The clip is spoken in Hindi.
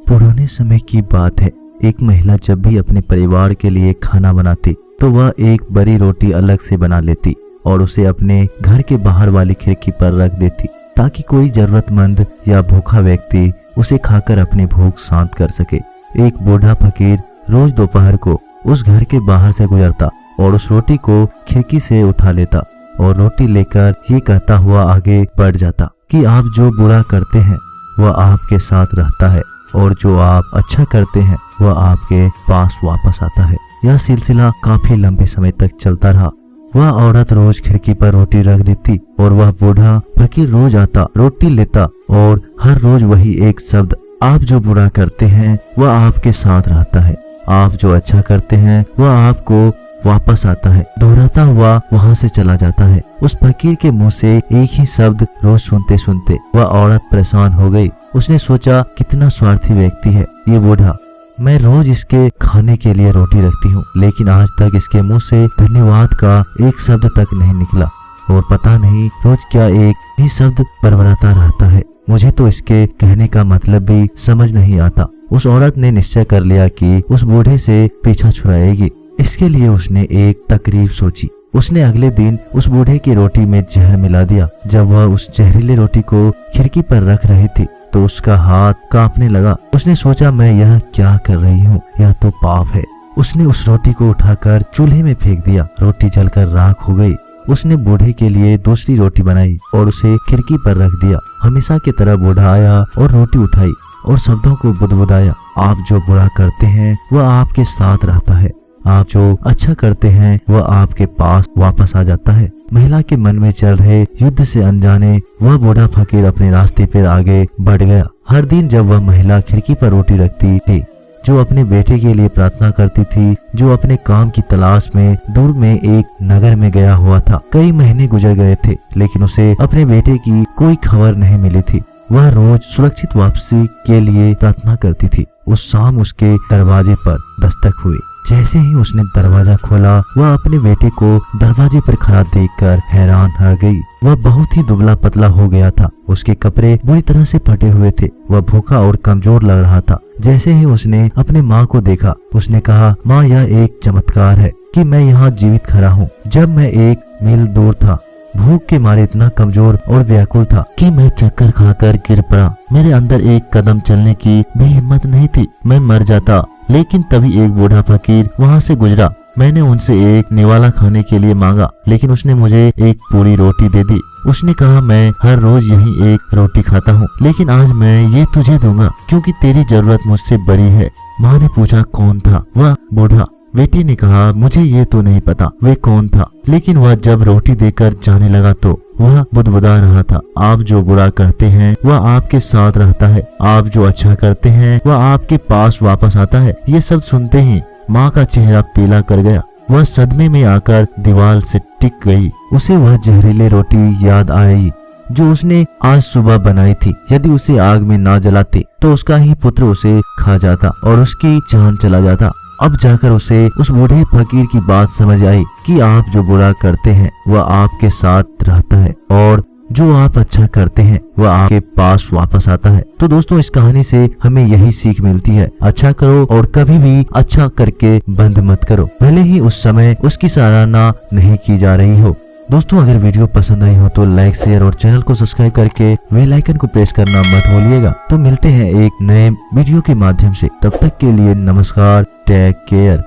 पुराने समय की बात है। एक महिला जब भी अपने परिवार के लिए खाना बनाती तो वह एक बड़ी रोटी अलग से बना लेती और उसे अपने घर के बाहर वाली खिड़की पर रख देती ताकि कोई जरूरतमंद या भूखा व्यक्ति उसे खाकर अपनी भूख शांत कर सके। एक बूढ़ा फकीर रोज दोपहर को उस घर के बाहर से गुजरता और उस रोटी को खिड़की से उठा लेता और रोटी लेकर ये कहता हुआ आगे बढ़ जाता कि आप जो बुरा करते हैं वह आपके साथ रहता है और जो आप अच्छा करते हैं वह आपके पास वापस आता है। यह सिलसिला काफी लंबे समय तक चलता रहा। वह औरत रोज खिड़की पर रोटी रख देती और वह बूढ़ा फकीर रोज आता, रोटी लेता और हर रोज वही एक शब्द, आप जो बुरा करते हैं वह आपके साथ रहता है, आप जो अच्छा करते हैं वह आपको वापस आता है, दोहराता हुआ वहां से चला जाता है। उस फकीर के मुंह से एक ही शब्द रोज सुनते सुनते वह औरत परेशान हो गई। उसने सोचा, कितना स्वार्थी व्यक्ति है ये बूढ़ा। मैं रोज इसके खाने के लिए रोटी रखती हूँ, लेकिन आज तक इसके मुंह से धन्यवाद का एक शब्द तक नहीं निकला और पता नहीं रोज क्या एक ही शब्द बरबराता रहता है। मुझे तो इसके कहने का मतलब भी समझ नहीं आता। उस औरत ने निश्चय कर लिया कि उस बूढ़े से पीछा छुड़ाएगी। इसके लिए उसने एक तकरीब सोची। उसने अगले दिन उस बूढ़े की रोटी में जहर मिला दिया। जब वह उस जहरीले रोटी को खिड़की पर रख रही थी तो उसका हाथ कांपने लगा। उसने सोचा, मैं यह क्या कर रही हूँ, यह तो पाप है। उसने उस रोटी को उठाकर चूल्हे में फेंक दिया। रोटी जलकर राख हो गई। उसने बूढ़े के लिए दूसरी रोटी बनाई और उसे खिड़की पर रख दिया। हमेशा की तरह बूढ़ा आया और रोटी उठाई और शब्दों को बुदबुदाया, आप जो बुरा करते हैं वह आपके साथ रहता है, आप जो अच्छा करते हैं वह आपके पास वापस आ जाता है। महिला के मन में चल रहे युद्ध से अनजाने वह बूढ़ा फकीर अपने रास्ते पर आगे बढ़ गया। हर दिन जब वह महिला खिड़की पर रोटी रखती थी, जो अपने बेटे के लिए प्रार्थना करती थी, जो अपने काम की तलाश में दूर में एक नगर में गया हुआ था। कई महीने गुजर गए थे लेकिन उसे अपने बेटे की कोई खबर नहीं मिली थी। वह रोज सुरक्षित वापसी के लिए प्रार्थना करती थी। उस शाम उसके दरवाजे पर दस्तक हुई। जैसे ही उसने दरवाजा खोला, वह अपने बेटे को दरवाजे पर खड़ा देखकर हैरान रह गई। वह बहुत ही दुबला पतला हो गया था। उसके कपड़े बुरी तरह से फटे हुए थे। वह भूखा और कमजोर लग रहा था। जैसे ही उसने अपने माँ को देखा, उसने कहा, माँ, यह एक चमत्कार है कि मैं यहाँ जीवित खड़ा हूँ। जब मैं एक मील दूर था, भूख के मारे इतना कमजोर और व्याकुल था कि मैं चक्कर खाकर गिर पड़ा। मेरे अंदर एक कदम चलने की भी हिम्मत नहीं थी, मैं मर जाता। लेकिन तभी एक बूढ़ा फकीर वहां से गुजरा। मैंने उनसे एक निवाला खाने के लिए मांगा, लेकिन उसने मुझे एक पूरी रोटी दे दी। उसने कहा, मैं हर रोज यही एक रोटी खाता हूँ, लेकिन आज मैं ये तुझे दूंगा क्योंकि तेरी जरूरत मुझसे बड़ी है। माँ ने पूछा, कौन था वह बूढ़ा? बेटी ने कहा, मुझे ये तो नहीं पता वे कौन था, लेकिन वह जब रोटी देकर जाने लगा तो वह बुदबुदा रहा था, आप जो बुरा करते हैं वह आपके साथ रहता है, आप जो अच्छा करते हैं वह आपके पास वापस आता है। ये सब सुनते ही माँ का चेहरा पीला कर गया। वह सदमे में आकर दीवार से टिक गई। उसे वह जहरीले रोटी याद आई जो उसने आज सुबह बनाई थी। यदि उसे आग में ना जलाते तो उसका ही पुत्र उसे खा जाता और उसकी जान चला जाता। अब जाकर उसे उस बूढ़े फकीर की बात समझ आई कि आप जो बुरा करते हैं वह आपके साथ रहता है और जो आप अच्छा करते हैं वह आपके पास वापस आता है। तो दोस्तों, इस कहानी से हमें यही सीख मिलती है, अच्छा करो और कभी भी अच्छा करके बंद मत करो, भले ही उस समय उसकी सराहना नहीं की जा रही हो। दोस्तों, अगर वीडियो पसंद आई हो तो लाइक, शेयर और चैनल को सब्सक्राइब करके बेल आइकन को प्रेस करना मत भूलिएगा। तो मिलते हैं एक नए वीडियो के माध्यम से। तब तक के लिए नमस्कार, टेक केयर।